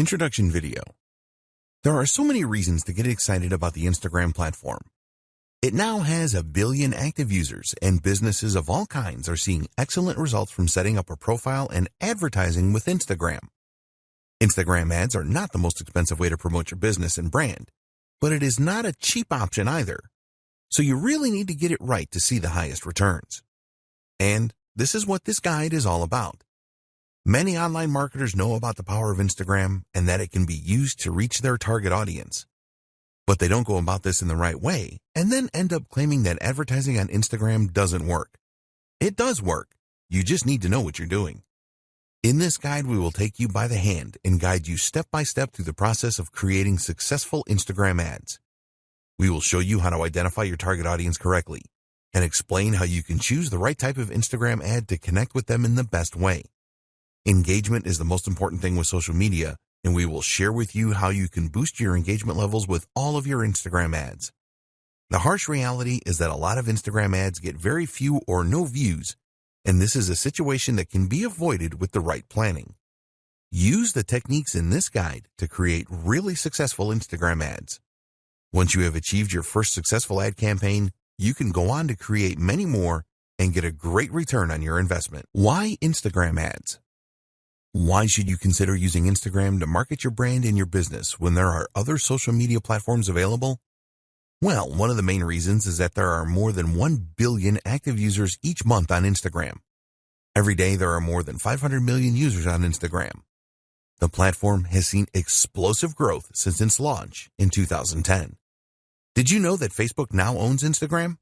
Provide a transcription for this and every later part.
Introduction video. There are so many reasons to get excited about the Instagram platform. It now has 1 billion active users, and businesses of all kinds are seeing excellent results from setting up a profile and advertising with Instagram. Instagram ads are not the most expensive way to promote your business and brand, but it is not a cheap option either. So you really need to get it right to see the highest returns. And this is what this guide is all about. Many online marketers know about the power of Instagram and that it can be used to reach their target audience. But they don't go about this in the right way and then end up claiming that advertising on Instagram doesn't work. It does work. You just need to know what you're doing. In this guide, we will take you by the hand and guide you step by step through the process of creating successful Instagram ads. We will show you how to identify your target audience correctly and explain how you can choose the right type of Instagram ad to connect with them in the best way. Engagement is the most important thing with social media, and we will share with you how you can boost your engagement levels with all of your Instagram ads. The harsh reality is that a lot of Instagram ads get very few or no views, and this is a situation that can be avoided with the right planning. Use the techniques in this guide to create really successful Instagram ads. Once you have achieved your first successful ad campaign, you can go on to create many more and get a great return on your investment. Why Instagram ads? Why should you consider using Instagram to market your brand and your business when there are other social media platforms available? Well, one of the main reasons is that there are more than 1 billion active users each month on Instagram. Every day, there are more than 500 million users on Instagram. The platform has seen explosive growth since its launch in 2010. Did you know that Facebook now owns Instagram?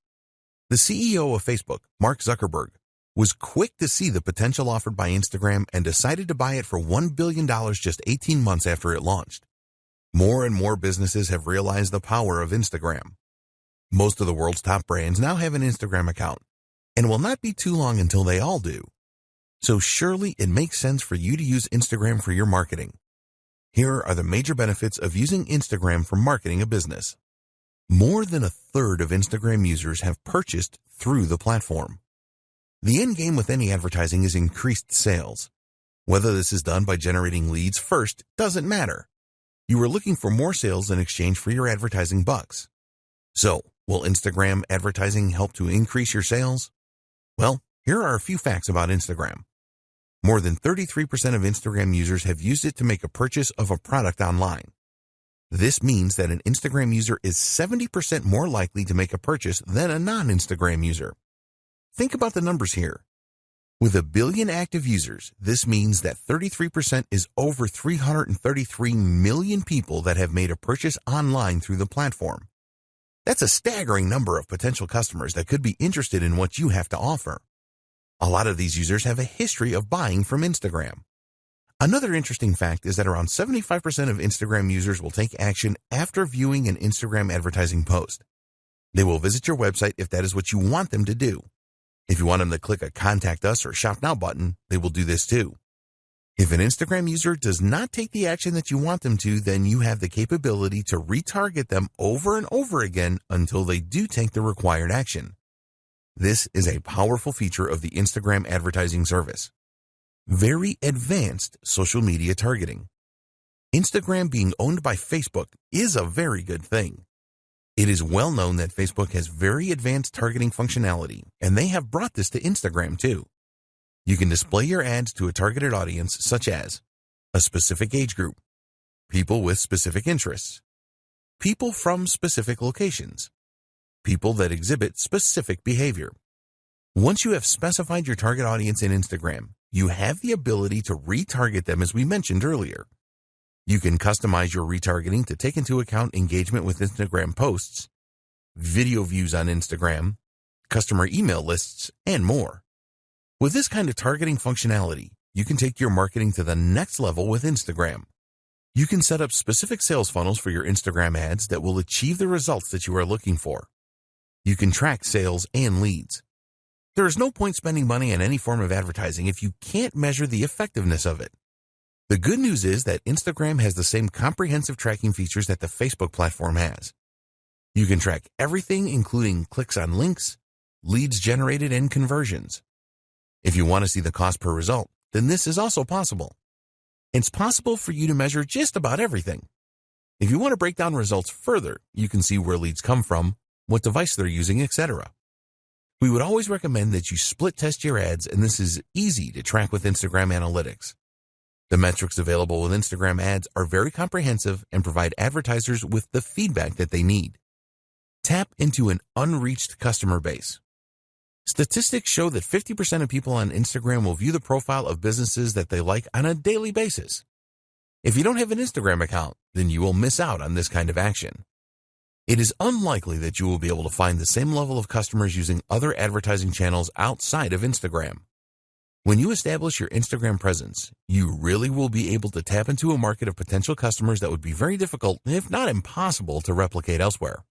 The CEO of Facebook, Mark Zuckerberg, was quick to see the potential offered by Instagram and decided to buy it for $1 billion just 18 months after it launched. More and more businesses have realized the power of Instagram. Most of the world's top brands now have an Instagram account, and it will not be too long until they all do. So surely it makes sense for you to use Instagram for your marketing. Here are the major benefits of using Instagram for marketing a business. More than 1/3 of Instagram users have purchased through the platform. The end game with any advertising is increased sales. Whether this is done by generating leads first doesn't matter. You are looking for more sales in exchange for your advertising bucks. So, will Instagram advertising help to increase your sales? Well, here are a few facts about Instagram. More than 33% of Instagram users have used it to make a purchase of a product online. This means that an Instagram user is 70% more likely to make a purchase than a non-Instagram user. Think about the numbers here. With 1 billion active users, this means that 33% is over 333 million people that have made a purchase online through the platform. That's a staggering number of potential customers that could be interested in what you have to offer. A lot of these users have a history of buying from Instagram. Another interesting fact is that around 75% of Instagram users will take action after viewing an Instagram advertising post. They will visit your website if that is what you want them to do. If you want them to click a Contact Us or Shop Now button, they will do this too. If an Instagram user does not take the action that you want them to, then you have the capability to retarget them over and over again until they do take the required action. This is a powerful feature of the Instagram advertising service. Very advanced social media targeting. Instagram being owned by Facebook is a very good thing. It is well known that Facebook has very advanced targeting functionality, and they have brought this to Instagram too. You can display your ads to a targeted audience such as a specific age group, people with specific interests, people from specific locations, people that exhibit specific behavior. Once you have specified your target audience in Instagram, you have the ability to retarget them as we mentioned earlier. You can customize your retargeting to take into account engagement with Instagram posts, video views on Instagram, customer email lists, and more. With this kind of targeting functionality, you can take your marketing to the next level with Instagram. You can set up specific sales funnels for your Instagram ads that will achieve the results that you are looking for. You can track sales and leads. There is no point spending money on any form of advertising if you can't measure the effectiveness of it. The good news is that Instagram has the same comprehensive tracking features that the Facebook platform has. You can track everything, including clicks on links, leads generated, and conversions. If you want to see the cost per result, then this is also possible. It's possible for you to measure just about everything. If you want to break down results further, you can see where leads come from, what device they're using, etc. We would always recommend that you split test your ads, and this is easy to track with Instagram Analytics. The metrics available with Instagram ads are very comprehensive and provide advertisers with the feedback that they need. Tap into an unreached customer base. Statistics show that 50% of people on Instagram will view the profile of businesses that they like on a daily basis. If you don't have an Instagram account, then you will miss out on this kind of action. It is unlikely that you will be able to find the same level of customers using other advertising channels outside of Instagram. When you establish your Instagram presence, you really will be able to tap into a market of potential customers that would be very difficult, if not impossible, to replicate elsewhere.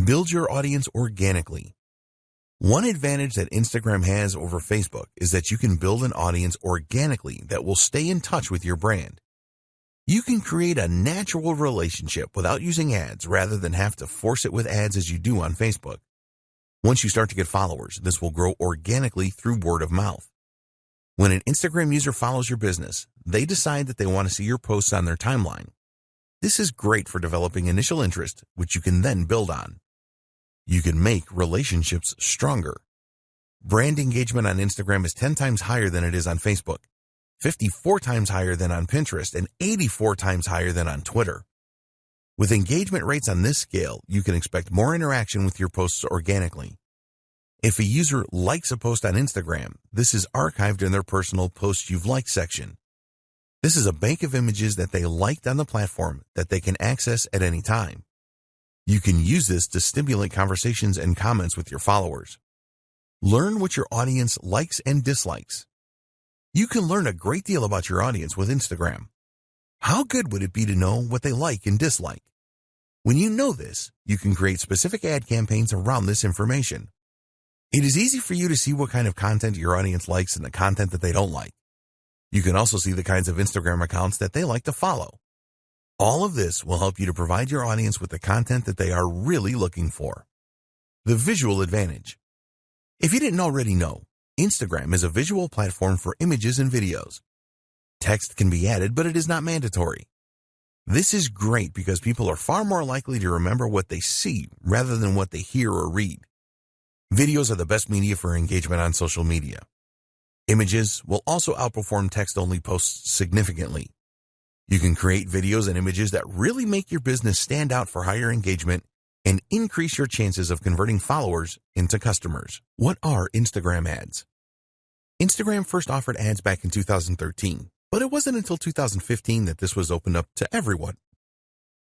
Build your audience organically. One advantage that Instagram has over Facebook is that you can build an audience organically that will stay in touch with your brand. You can create a natural relationship without using ads rather than have to force it with ads as you do on Facebook. Once you start to get followers, this will grow organically through word of mouth. When an Instagram user follows your business, they decide that they want to see your posts on their timeline. This is great for developing initial interest, which you can then build on. You can make relationships stronger. Brand engagement on Instagram is 10 times higher than it is on Facebook, 54 times higher than on Pinterest, and 84 times higher than on Twitter. With engagement rates on this scale, you can expect more interaction with your posts organically. If a user likes a post on Instagram, this is archived in their personal Posts You've Liked section. This is a bank of images that they liked on the platform that they can access at any time. You can use this to stimulate conversations and comments with your followers. Learn what your audience likes and dislikes. You can learn a great deal about your audience with Instagram. How good would it be to know what they like and dislike? When you know this, you can create specific ad campaigns around this information. It is easy for you to see what kind of content your audience likes and the content that they don't like. You can also see the kinds of Instagram accounts that they like to follow. All of this will help you to provide your audience with the content that they are really looking for. The visual advantage. If you didn't already know, Instagram is a visual platform for images and videos. Text can be added, but it is not mandatory. This is great because people are far more likely to remember what they see rather than what they hear or read. Videos are the best media for engagement on social media. Images will also outperform text-only posts significantly. You can create videos and images that really make your business stand out for higher engagement and increase your chances of converting followers into customers. What are Instagram ads? Instagram first offered ads back in 2013, but it wasn't until 2015 that this was opened up to everyone.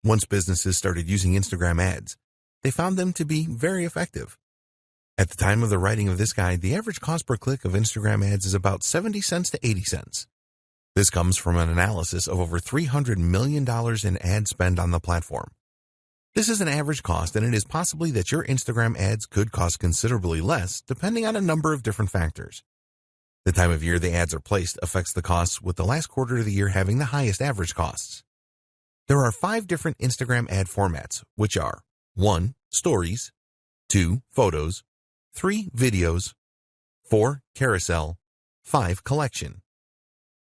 Once businesses started using Instagram ads, they found them to be very effective. At the time of the writing of this guide, the average cost per click of Instagram ads is about 70 cents to 80 cents. This comes from an analysis of over $300 million in ad spend on the platform. This is an average cost, and it is possibly that your Instagram ads could cost considerably less, depending on a number of different factors. The time of year the ads are placed affects the costs, with the last quarter of the year having the highest average costs. There are 5 different Instagram ad formats, which are 1. Stories, 2. Photos, 3. Videos, 4. Carousel, 5. Collection.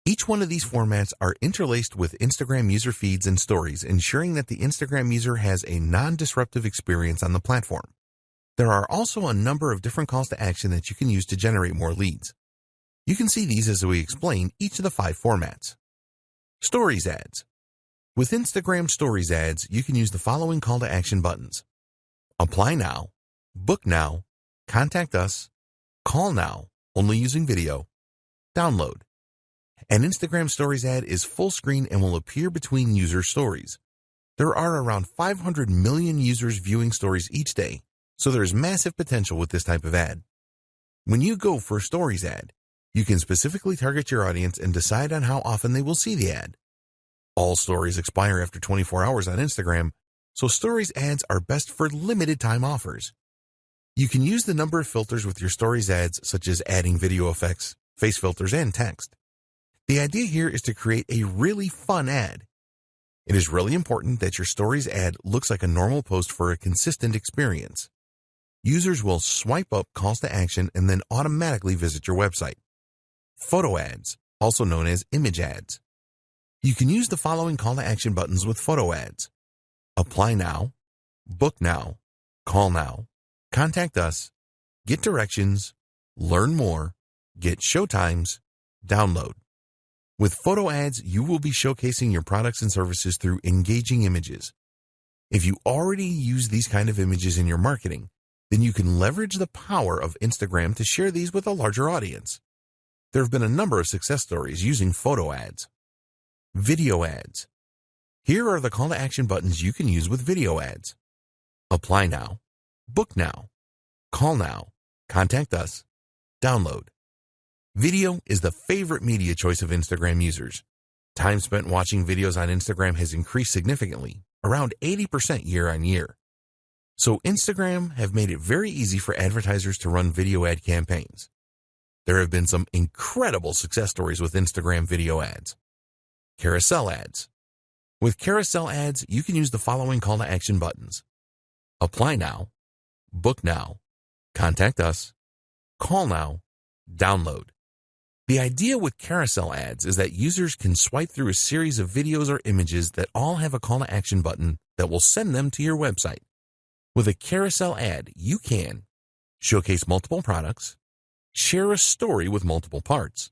Each one of these formats are interlaced with Instagram user feeds and stories, ensuring that the Instagram user has a non-disruptive experience on the platform. There are also a number of different calls to action that you can use to generate more leads. You can see these as we explain each of the 5 formats. Stories ads. With Instagram Stories ads, you can use the following call to action buttons: Apply Now, Book Now, Contact Us, Call Now, only using video, Download. An Instagram Stories ad is full screen and will appear between user stories. There are around 500 million users viewing stories each day, so there is massive potential with this type of ad. When you go for a Stories ad, you can specifically target your audience and decide on how often they will see the ad. All stories expire after 24 hours on Instagram, so Stories ads are best for limited time offers. You can use the number of filters with your Stories ads, such as adding video effects, face filters, and text. The idea here is to create a really fun ad. It is really important that your Stories ad looks like a normal post for a consistent experience. Users will swipe up calls to action and then automatically visit your website. Photo ads, also known as image ads. You can use the following call to action buttons with photo ads. Apply now, book now, call now, contact us, get directions, learn more, get showtimes, download. With photo ads, you will be showcasing your products and services through engaging images. If you already use these kind of images in your marketing, then you can leverage the power of Instagram to share these with a larger audience. There have been a number of success stories using photo ads. Video ads. Here are the call to action buttons you can use with video ads. Apply now, book now, call now, contact us, download. Video is the favorite media choice of Instagram users. Time spent watching videos on Instagram has increased significantly, around 80% year on year. So Instagram have made it very easy for advertisers to run video ad campaigns. There have been some incredible success stories with Instagram video ads. Carousel ads. With carousel ads, you can use the following call to action buttons. Apply now, book now, contact us, call now, download. The idea with carousel ads is that users can swipe through a series of videos or images that all have a call to action button that will send them to your website. With a carousel ad, you can showcase multiple products, share a story with multiple parts,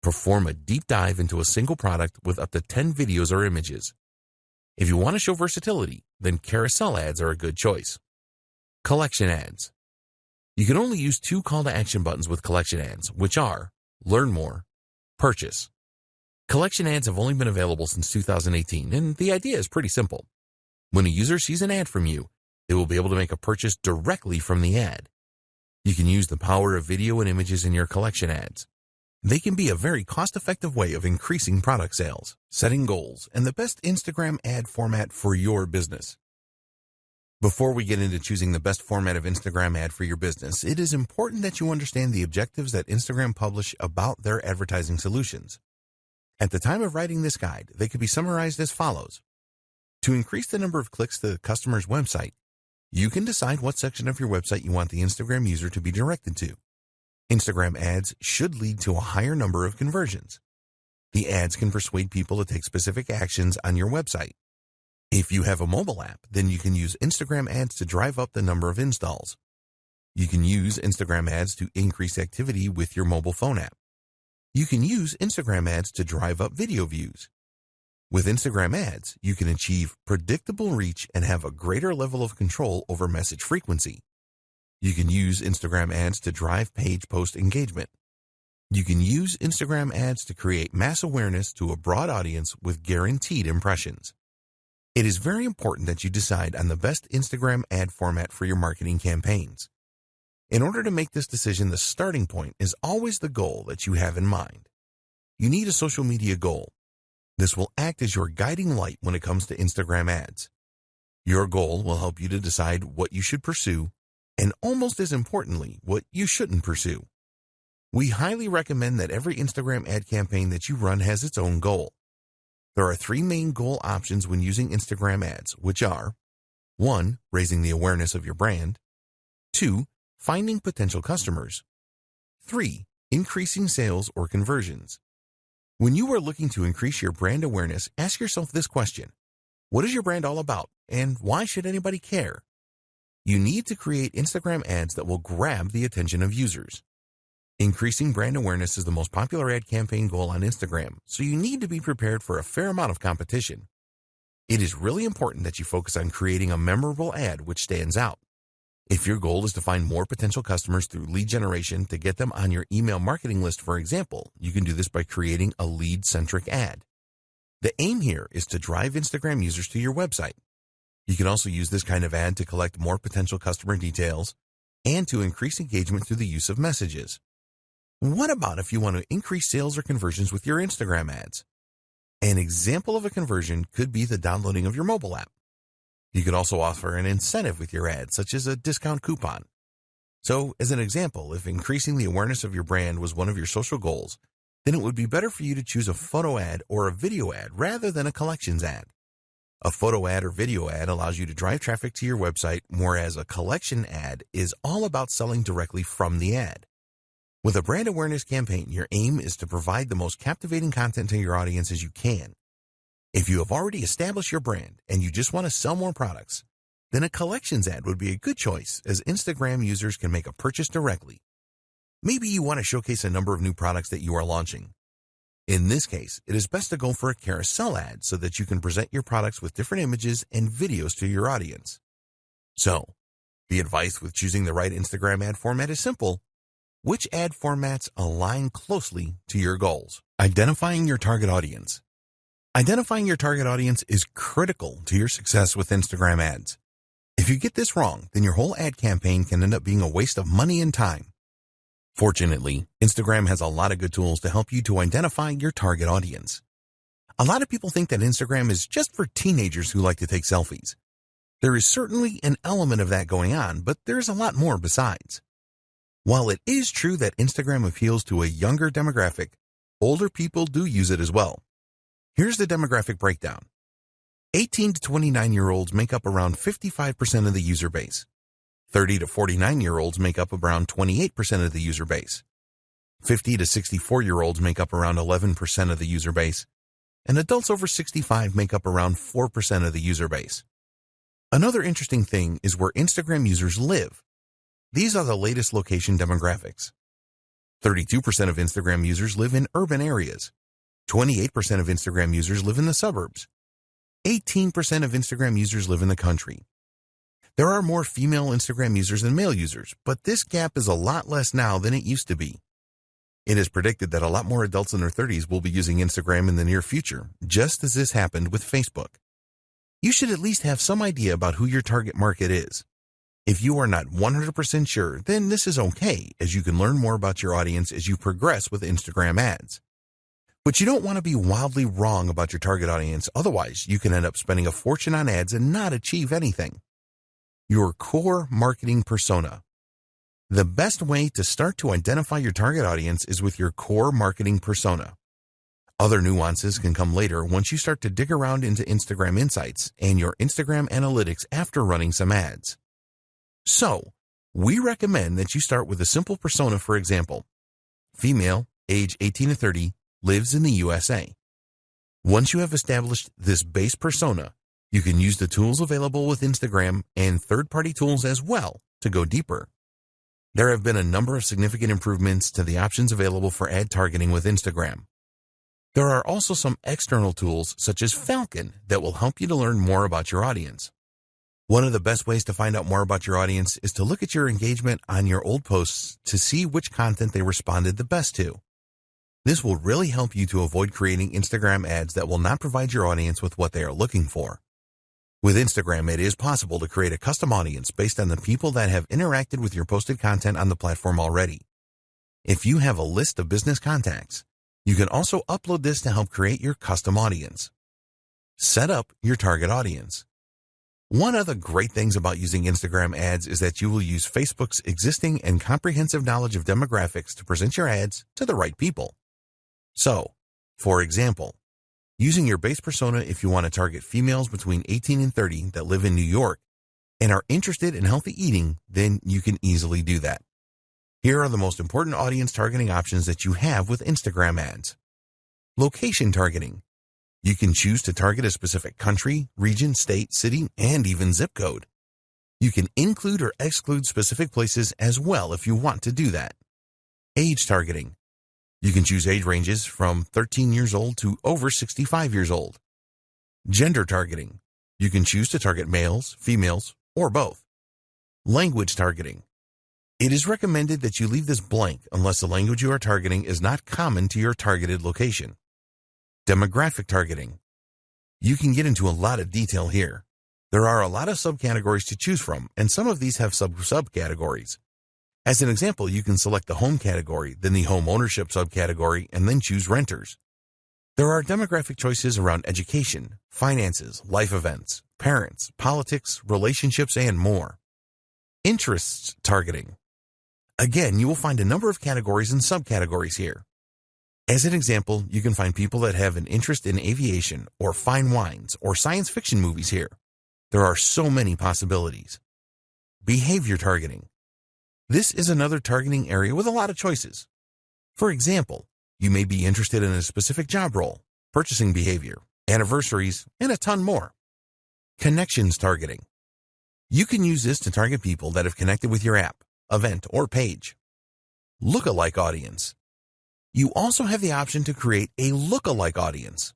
perform a deep dive into a single product with up to 10 videos or images. If you want to show versatility, then carousel ads are a good choice. Collection ads. You can only use 2 call to action buttons with collection ads, which are learn more, purchase. Collection ads have only been available since 2018, and the idea is pretty simple. When a user sees an ad from you, they will be able to make a purchase directly from the ad. You can use the power of video and images in your collection ads. They can be a very cost-effective way of increasing product sales, setting goals, and the best Instagram ad format for your business. Before we get into choosing the best format of Instagram ad for your business, it is important that you understand the objectives that Instagram publish about their advertising solutions. At the time of writing this guide, they could be summarized as follows. To increase the number of clicks to the customer's website, you can decide what section of your website you want the Instagram user to be directed to. Instagram ads should lead to a higher number of conversions. The ads can persuade people to take specific actions on your website. If you have a mobile app, then you can use Instagram ads to drive up the number of installs. You can use Instagram ads to increase activity with your mobile phone app. You can use Instagram ads to drive up video views. With Instagram ads, you can achieve predictable reach and have a greater level of control over message frequency. You can use Instagram ads to drive page post engagement. You can use Instagram ads to create mass awareness to a broad audience with guaranteed impressions. It is very important that you decide on the best Instagram ad format for your marketing campaigns. In order to make this decision, the starting point is always the goal that you have in mind. You need a social media goal. This will act as your guiding light when it comes to Instagram ads. Your goal will help you to decide what you should pursue, and almost as importantly, what you shouldn't pursue. We highly recommend that every Instagram ad campaign that you run has its own goal. There are 3 main goal options when using Instagram ads, which are 1. Raising the awareness of your brand. 2. Finding potential customers. 3. Increasing sales or conversions. When you are looking to increase your brand awareness, ask yourself this question. What is your brand all about, and why should anybody care? You need to create Instagram ads that will grab the attention of users. Increasing brand awareness is the most popular ad campaign goal on Instagram, so you need to be prepared for a fair amount of competition. It is really important that you focus on creating a memorable ad which stands out. If your goal is to find more potential customers through lead generation to get them on your email marketing list, for example, you can do this by creating a lead-centric ad. The aim here is to drive Instagram users to your website. You can also use this kind of ad to collect more potential customer details and to increase engagement through the use of messages. What about if you want to increase sales or conversions with your Instagram ads? An example of a conversion could be the downloading of your mobile app. You could also offer an incentive with your ad, such as a discount coupon. So, as an example, if increasing the awareness of your brand was one of your social goals, then it would be better for you to choose a photo ad or a video ad rather than a collections ad. A photo ad or video ad allows you to drive traffic to your website, whereas a collection ad is all about selling directly from the ad. With a brand awareness campaign, your aim is to provide the most captivating content to your audience as you can. If you have already established your brand and you just want to sell more products, then a collections ad would be a good choice, as Instagram users can make a purchase directly. Maybe you want to showcase a number of new products that you are launching. In this case, it is best to go for a carousel ad so that you can present your products with different images and videos to your audience. So, the advice with choosing the right Instagram ad format is simple. Which ad formats align closely to your goals? Identifying your target audience. Identifying your target audience is critical to your success with Instagram ads. If you get this wrong, then your whole ad campaign can end up being a waste of money and time. Fortunately, Instagram has a lot of good tools to help you to identify your target audience. A lot of people think that Instagram is just for teenagers who like to take selfies. There is certainly an element of that going on, but there's a lot more besides. While it is true that Instagram appeals to a younger demographic, older people do use it as well. Here's the demographic breakdown. 18 to 29-year-olds make up around 55% of the user base. 30 to 49-year-olds make up around 28% of the user base. 50 to 64-year-olds make up around 11% of the user base. And adults over 65 make up around 4% of the user base. Another interesting thing is where Instagram users live. These are the latest location demographics. 32% of Instagram users live in urban areas. 28% of Instagram users live in the suburbs. 18% of Instagram users live in the country. There are more female Instagram users than male users, but this gap is a lot less now than it used to be. It is predicted that a lot more adults in their 30s will be using Instagram in the near future, just as this happened with Facebook. You should at least have some idea about who your target market is. If you are not 100% sure, then this is okay, as you can learn more about your audience as you progress with Instagram ads. But you don't want to be wildly wrong about your target audience, otherwise you can end up spending a fortune on ads and not achieve anything. Your core marketing persona. The best way to start to identify your target audience is with your core marketing persona. Other nuances can come later once you start to dig around into Instagram Insights and your Instagram Analytics after running some ads. So, we recommend that you start with a simple persona. For example, female, age 18 to 30, lives in the USA. Once you have established this base persona, you can use the tools available with Instagram and third-party tools as well to go deeper. There have been a number of significant improvements to the options available for ad targeting with Instagram. There are also some external tools such as Falcon that will help you to learn more about your audience. One of the best ways to find out more about your audience is to look at your engagement on your old posts to see which content they responded the best to. This will really help you to avoid creating Instagram ads that will not provide your audience with what they are looking for. With Instagram, it is possible to create a custom audience based on the people that have interacted with your posted content on the platform already. If you have a list of business contacts, you can also upload this to help create your custom audience. Set up your target audience. One of the great things about using Instagram ads is that you will use Facebook's existing and comprehensive knowledge of demographics to present your ads to the right people. So, for example, using your base persona if you want to target females between 18 and 30 that live in New York and are interested in healthy eating, then you can easily do that. Here are the most important audience targeting options that you have with Instagram ads. Location targeting. You can choose to target a specific country, region, state, city, and even zip code. You can include or exclude specific places as well if you want to do that. Age targeting. You can choose age ranges from 13 years old to over 65 years old. Gender targeting. You can choose to target males, females, or both. Language targeting. It is recommended that you leave this blank unless the language you are targeting is not common to your targeted location. Demographic targeting. You can get into a lot of detail here. There are a lot of subcategories to choose from, and some of these have subcategories. As an example, you can select the home category, then the home ownership subcategory, and then choose renters. There are demographic choices around education, finances, life events, parents, politics, relationships, and more. Interests targeting. Again, you will find a number of categories and subcategories here. As an example, you can find people that have an interest in aviation or fine wines or science fiction movies here. There are so many possibilities. Behavior targeting. This is another targeting area with a lot of choices. For example, you may be interested in a specific job role, purchasing behavior, anniversaries, and a ton more. Connections targeting. You can use this to target people that have connected with your app, event, or page. Lookalike audience. You also have the option to create a lookalike audience.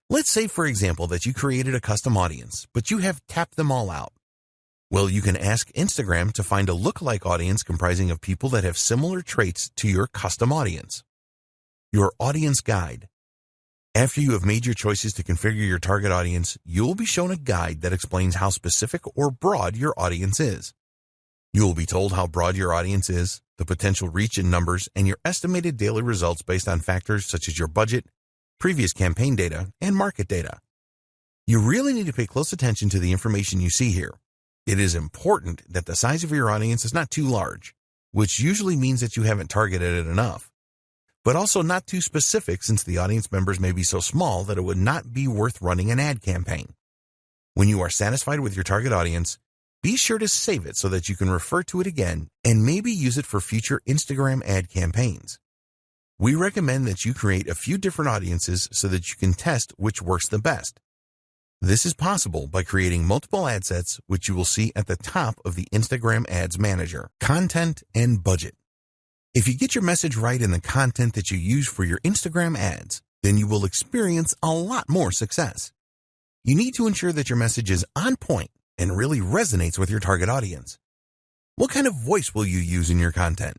Let's say, for example, that you created a custom audience, but you have tapped them all out. Well, you can ask Instagram to find a lookalike audience comprising of people that have similar traits to your custom audience. Your audience guide. After you have made your choices to configure your target audience, you will be shown a guide that explains how specific or broad your audience is. You will be told how broad your audience is, the potential reach in numbers, and your estimated daily results based on factors such as your budget, previous campaign data, and market data. You really need to pay close attention to the information you see here. It is important that the size of your audience is not too large, which usually means that you haven't targeted it enough, but also not too specific since the audience members may be so small that it would not be worth running an ad campaign. When you are satisfied with your target audience, be sure to save it so that you can refer to it again and maybe use it for future Instagram ad campaigns. We recommend that you create a few different audiences so that you can test which works the best. This is possible by creating multiple ad sets, which you will see at the top of the Instagram Ads Manager. Content and budget. If you get your message right in the content that you use for your Instagram ads, then you will experience a lot more success. You need to ensure that your message is on point and really resonates with your target audience. What kind of voice will you use in your content?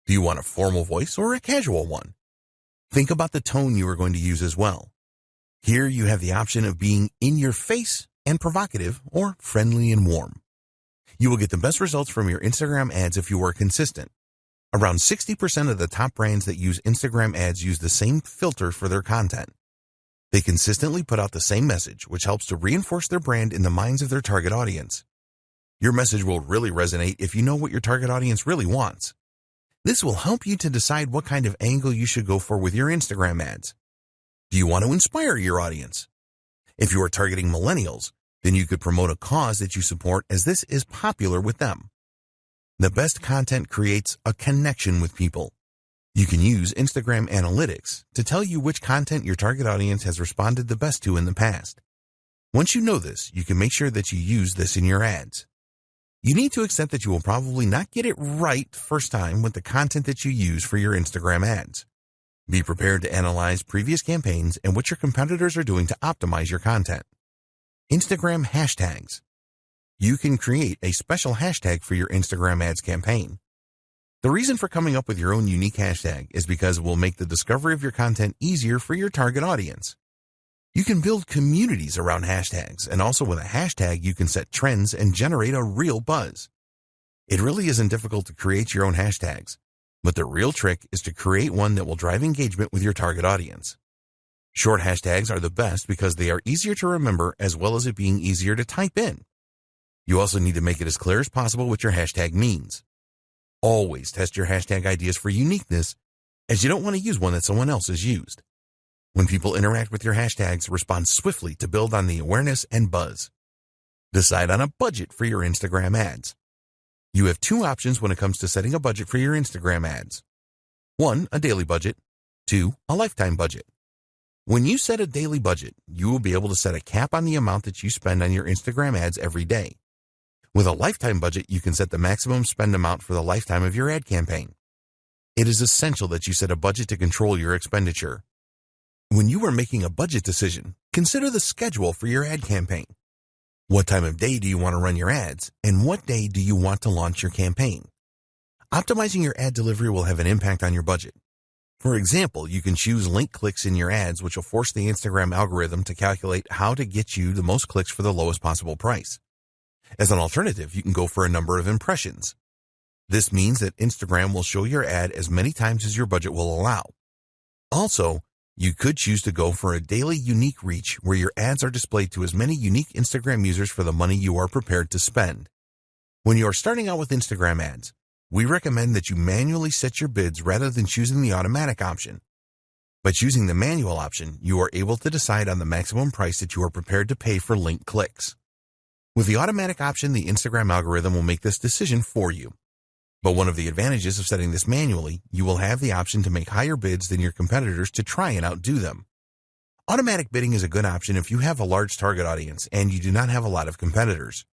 Do you want a formal voice or a casual one? Think about the tone you are going to use as well. Here you have the option of being in your face and provocative or friendly and warm. You will get the best results from your Instagram ads if you are consistent. Around 60% of the top brands that use Instagram ads use the same filter for their content. They consistently put out the same message, which helps to reinforce their brand in the minds of their target audience. Your message will really resonate if you know what your target audience really wants. This will help you to decide what kind of angle you should go for with your Instagram ads. Do you want to inspire your audience? If you are targeting millennials, then you could promote a cause that you support as this is popular with them. The best content creates a connection with people. You can use Instagram Analytics to tell you which content your target audience has responded the best to in the past. Once you know this, you can make sure that you use this in your ads. You need to accept that you will probably not get it right first time with the content that you use for your Instagram ads. Be prepared to analyze previous campaigns and what your competitors are doing to optimize your content. Instagram hashtags. You can create a special hashtag for your Instagram ads campaign. The reason for coming up with your own unique hashtag is because it will make the discovery of your content easier for your target audience. You can build communities around hashtags, and also with a hashtag you can set trends and generate a real buzz. It really isn't difficult to create your own hashtags, but the real trick is to create one that will drive engagement with your target audience. Short hashtags are the best because they are easier to remember as well as it being easier to type in. You also need to make it as clear as possible what your hashtag means. Always test your hashtag ideas for uniqueness, as you don't want to use one that someone else has used. When people interact with your hashtags, respond swiftly to build on the awareness and buzz. Decide on a budget for your Instagram ads. You have two options when it comes to setting a budget for your Instagram ads. 1, a daily budget. 2, a lifetime budget. When you set a daily budget, you will be able to set a cap on the amount that you spend on your Instagram ads every day. With a lifetime budget, you can set the maximum spend amount for the lifetime of your ad campaign. It is essential that you set a budget to control your expenditure. When you are making a budget decision, consider the schedule for your ad campaign. What time of day do you want to run your ads, and what day do you want to launch your campaign? Optimizing your ad delivery will have an impact on your budget. For example, you can choose link clicks in your ads, which will force the Instagram algorithm to calculate how to get you the most clicks for the lowest possible price. As an alternative, you can go for a number of impressions. This means that Instagram will show your ad as many times as your budget will allow. Also, you could choose to go for a daily unique reach where your ads are displayed to as many unique Instagram users for the money you are prepared to spend. When you are starting out with Instagram ads, we recommend that you manually set your bids rather than choosing the automatic option. By choosing the manual option, you are able to decide on the maximum price that you are prepared to pay for link clicks. With the automatic option, the Instagram algorithm will make this decision for you. But one of the advantages of setting this manually, you will have the option to make higher bids than your competitors to try and outdo them. Automatic bidding is a good option if you have a large target audience and you do not have a lot of competitors.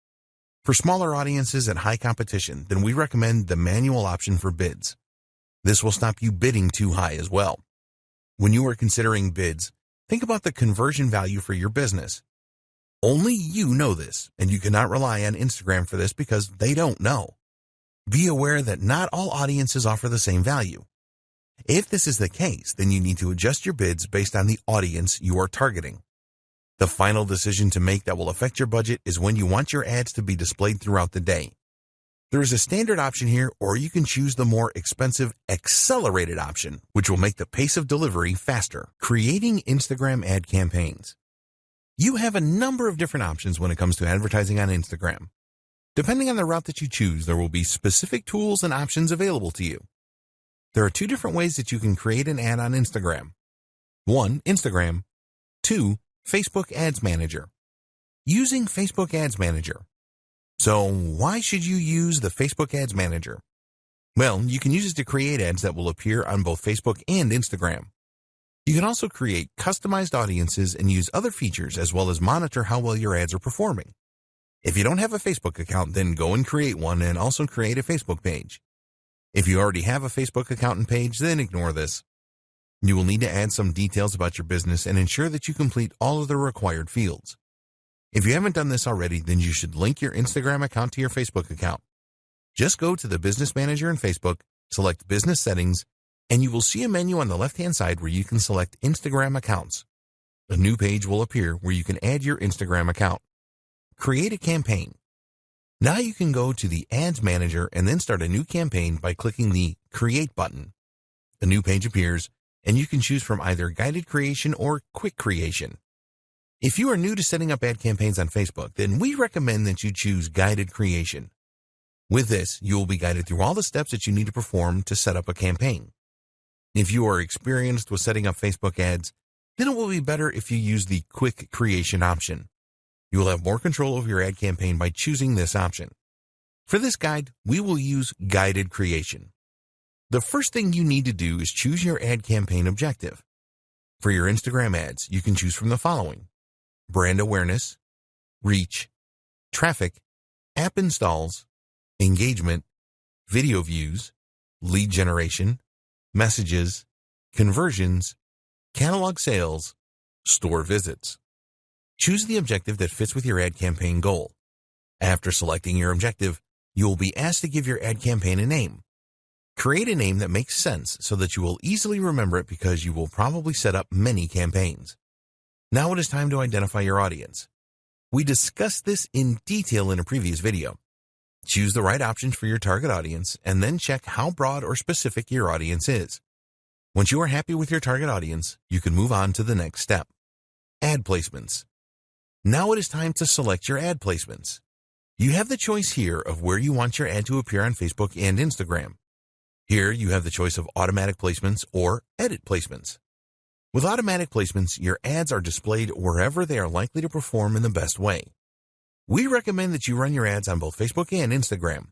For smaller audiences at high competition, then we recommend the manual option for bids. This will stop you bidding too high as well. When you are considering bids, think about the conversion value for your business. Only you know this, and you cannot rely on Instagram for this because they don't know. Be aware that not all audiences offer the same value. If this is the case, then you need to adjust your bids based on the audience you are targeting. The final decision to make that will affect your budget is when you want your ads to be displayed throughout the day. There is a standard option here, or you can choose the more expensive accelerated option, which will make the pace of delivery faster. Creating Instagram ad campaigns. You have a number of different options when it comes to advertising on Instagram. Depending on the route that you choose, there will be specific tools and options available to you. There are two different ways that you can create an ad on Instagram. 1. Instagram. 2. Facebook Ads Manager. Using Facebook Ads Manager. So why should you use the Facebook Ads Manager? Well, you can use it to create ads that will appear on both Facebook and Instagram. You can also create customized audiences and use other features as well as monitor how well your ads are performing. If you don't have a Facebook account, then go and create one and also create a Facebook page. If you already have a Facebook account and page, then ignore this. You will need to add some details about your business and ensure that you complete all of the required fields. If you haven't done this already, then you should link your Instagram account to your Facebook account. Just go to the Business Manager in Facebook, select Business Settings, and you will see a menu on the left-hand side where you can select Instagram Accounts. A new page will appear where you can add your Instagram account. Create a campaign. Now you can go to the Ads Manager and then start a new campaign by clicking the Create button. A new page appears, and you can choose from either guided creation or quick creation. If you are new to setting up ad campaigns on Facebook, then we recommend that you choose guided creation. With this, you will be guided through all the steps that you need to perform to set up a campaign. If you are experienced with setting up Facebook ads, then it will be better if you use the quick creation option. You will have more control over your ad campaign by choosing this option. For this guide, we will use guided creation. The first thing you need to do is choose your ad campaign objective. For your Instagram ads, you can choose from the following: brand awareness, reach, traffic, app installs, engagement, video views, lead generation, messages, conversions, catalog sales, store visits. Choose the objective that fits with your ad campaign goal. After selecting your objective, you will be asked to give your ad campaign a name. Create a name that makes sense so that you will easily remember it because you will probably set up many campaigns. Now it is time to identify your audience. We discussed this in detail in a previous video. Choose the right options for your target audience and then check how broad or specific your audience is. Once you are happy with your target audience, you can move on to the next step: ad placements. Now it is time to select your ad placements. You have the choice here of where you want your ad to appear on Facebook and Instagram. Here you have the choice of automatic placements or edit placements. With automatic placements, your ads are displayed wherever they are likely to perform in the best way. We recommend that you run your ads on both Facebook and Instagram.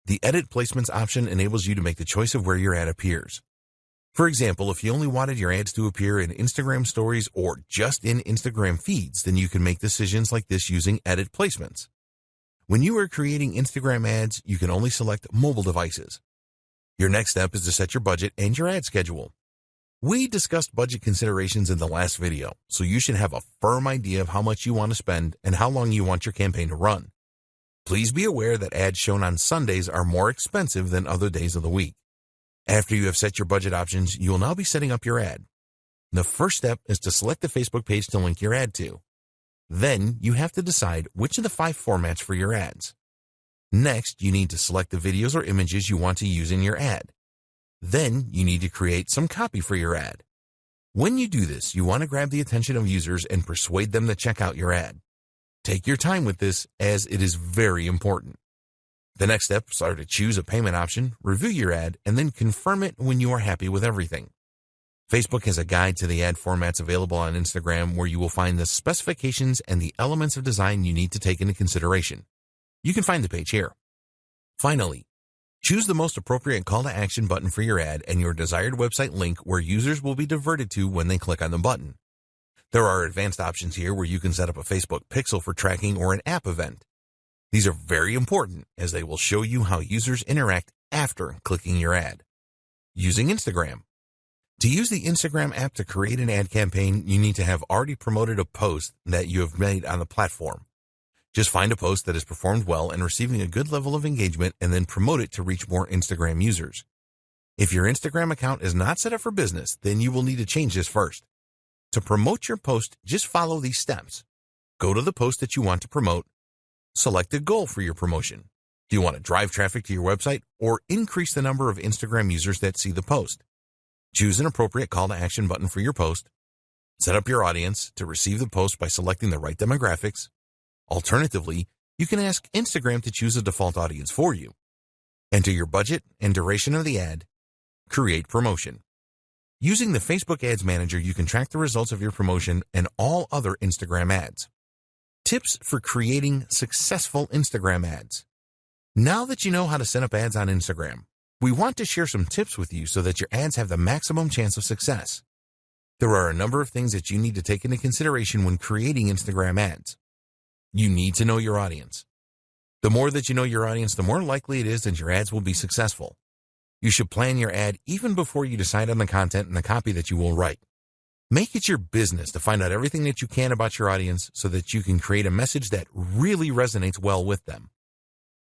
The edit placements option enables you to make the choice of where your ad appears. For example, if you only wanted your ads to appear in Instagram stories or just in Instagram feeds, then you can make decisions like this using edit placements. When you are creating Instagram ads, you can only select mobile devices. Your next step is to set your budget and your ad schedule. We discussed budget considerations in the last video, so you should have a firm idea of how much you want to spend and how long you want your campaign to run. Please be aware that ads shown on Sundays are more expensive than other days of the week. After you have set your budget options, you will now be setting up your ad. The first step is to select the Facebook page to link your ad to. Then you have to decide which of the 5 formats for your ads. Next, you need to select the videos or images you want to use in your ad. Then you need to create some copy for your ad. When you do this, you want to grab the attention of users and persuade them to check out your ad. Take your time with this, as it is very important. The next steps are to choose a payment option, review your ad, and then confirm it when you are happy with everything. Facebook has a guide to the ad formats available on Instagram where you will find the specifications and the elements of design you need to take into consideration. You can find the page here. Finally, choose the most appropriate call to action button for your ad and your desired website link where users will be diverted to when they click on the button. There are advanced options here where you can set up a Facebook pixel for tracking or an app event. These are very important as they will show you how users interact after clicking your ad. Using Instagram. To use the Instagram app to create an ad campaign, you need to have already promoted a post that you have made on the platform. Just find a post that has performed well and receiving a good level of engagement and then promote it to reach more Instagram users. If your Instagram account is not set up for business, then you will need to change this first. To promote your post, just follow these steps. Go to the post that you want to promote. Select a goal for your promotion. Do you want to drive traffic to your website or increase the number of Instagram users that see the post? Choose an appropriate call to action button for your post. Set up your audience to receive the post by selecting the right demographics. Alternatively, you can ask Instagram to choose a default audience for you. Enter your budget and duration of the ad. Create promotion. Using the Facebook Ads Manager, you can track the results of your promotion and all other Instagram ads. Tips for creating successful Instagram ads. Now that you know how to set up ads on Instagram, we want to share some tips with you so that your ads have the maximum chance of success. There are a number of things that you need to take into consideration when creating Instagram ads. You need to know your audience. The more that you know your audience, the more likely it is that your ads will be successful. You should plan your ad even before you decide on the content and the copy that you will write. Make it your business to find out everything that you can about your audience so that you can create a message that really resonates well with them.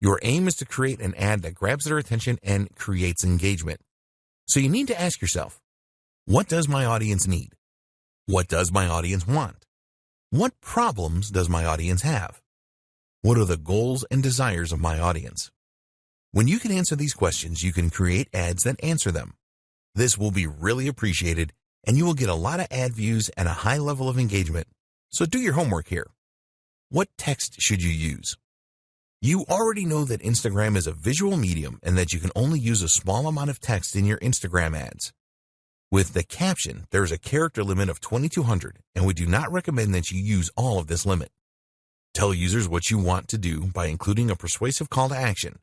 Your aim is to create an ad that grabs their attention and creates engagement. So you need to ask yourself, what does my audience need? What does my audience want? What problems does my audience have? What are the goals and desires of my audience? When you can answer these questions, you can create ads that answer them. This will be really appreciated, and you will get a lot of ad views and a high level of engagement. So do your homework here. What text should you use? You already know that Instagram is a visual medium and that you can only use a small amount of text in your Instagram ads. With the caption, there is a character limit of 2,200, and we do not recommend that you use all of this limit. Tell users what you want to do by including a persuasive call to action.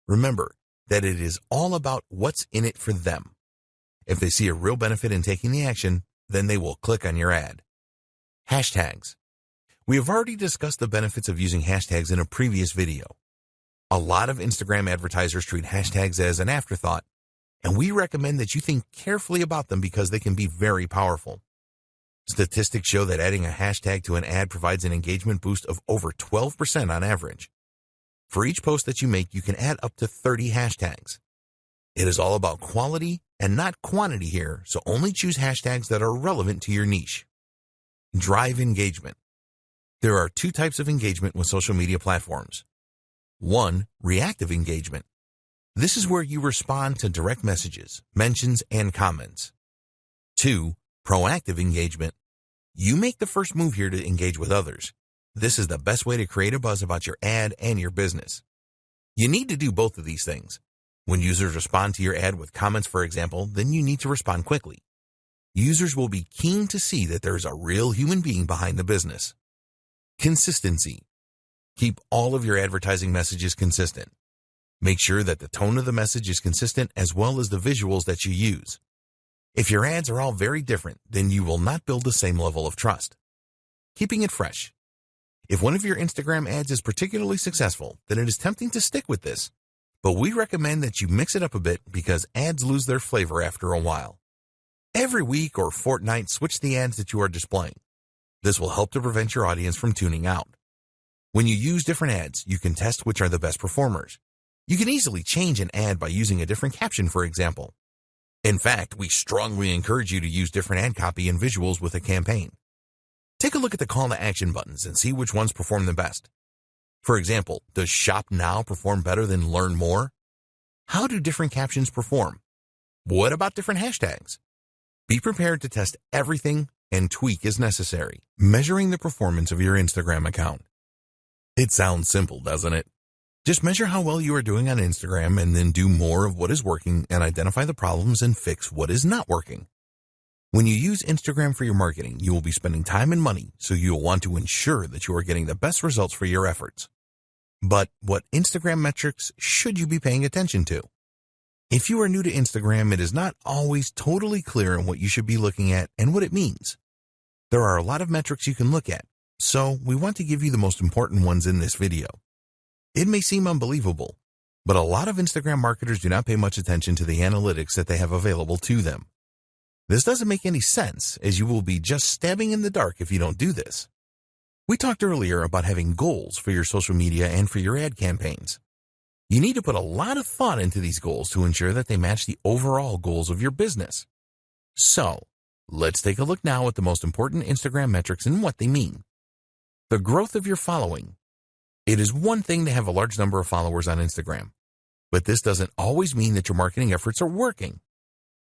Remember that it is all about what's in it for them. If they see a real benefit in taking the action, then they will click on your ad. Hashtags. We have already discussed the benefits of using hashtags in a previous video. A lot of Instagram advertisers treat hashtags as an afterthought, and we recommend that you think carefully about them because they can be very powerful. Statistics show that adding a hashtag to an ad provides an engagement boost of over 12% on average. For each post that you make, you can add up to 30 hashtags. It is all about quality and not quantity here, so only choose hashtags that are relevant to your niche. Drive engagement. There are two types of engagement with social media platforms. 1. Reactive engagement. This is where you respond to direct messages, mentions, and comments. 2. Proactive engagement. You make the first move here to engage with others. This is the best way to create a buzz about your ad and your business. You need to do both of these things. When users respond to your ad with comments, for example, then you need to respond quickly. Users will be keen to see that there is a real human being behind the business. Consistency. Keep all of your advertising messages consistent. Make sure that the tone of the message is consistent as well as the visuals that you use. If your ads are all very different, then you will not build the same level of trust. Keeping it fresh. If one of your Instagram ads is particularly successful, then it is tempting to stick with this. But we recommend that you mix it up a bit because ads lose their flavor after a while. Every week or fortnight, switch the ads that you are displaying. This will help to prevent your audience from tuning out. When you use different ads, you can test which are the best performers. You can easily change an ad by using a different caption, for example. In fact, we strongly encourage you to use different ad copy and visuals with a campaign. Take a look at the call to action buttons and see which ones perform the best. For example, does Shop Now perform better than Learn More? How do different captions perform? What about different hashtags? Be prepared to test everything and tweak as necessary. Measuring the performance of your Instagram account. It sounds simple, doesn't it? Just measure how well you are doing on Instagram and then do more of what is working and identify the problems and fix what is not working. When you use Instagram for your marketing, you will be spending time and money, so you will want to ensure that you are getting the best results for your efforts. But what Instagram metrics should you be paying attention to? If you are new to Instagram, it is not always totally clear on what you should be looking at and what it means. There are a lot of metrics you can look at, so we want to give you the most important ones in this video. It may seem unbelievable, but a lot of Instagram marketers do not pay much attention to the analytics that they have available to them. This doesn't make any sense, as you will be just stabbing in the dark if you don't do this. We talked earlier about having goals for your social media and for your ad campaigns. You need to put a lot of thought into these goals to ensure that they match the overall goals of your business. So, let's take a look now at the most important Instagram metrics and what they mean. The growth of your following. It is one thing to have a large number of followers on Instagram, but this doesn't always mean that your marketing efforts are working.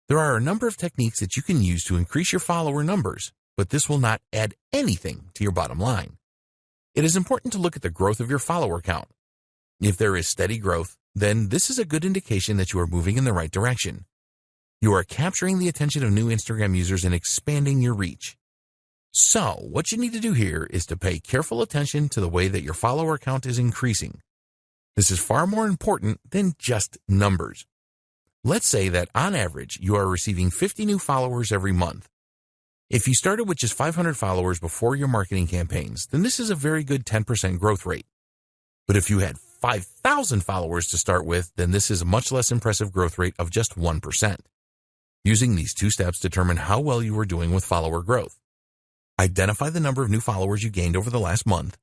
There are a number of techniques that you can use to increase your follower numbers, but this will not add anything to your bottom line. It is important to look at the growth of your follower count. If there is steady growth, then this is a good indication that you are moving in the right direction. You are capturing the attention of new Instagram users and expanding your reach. So, what you need to do here is to pay careful attention to the way that your follower count is increasing. This is far more important than just numbers. Let's say that on average, you are receiving 50 new followers every month. If you started with just 500 followers before your marketing campaigns, then this is a very good 10% growth rate. But if you had 5,000 followers to start with, then this is a much less impressive growth rate of just 1%. Using these two steps determine how well you are doing with follower growth. Identify the number of new followers you gained over the last month.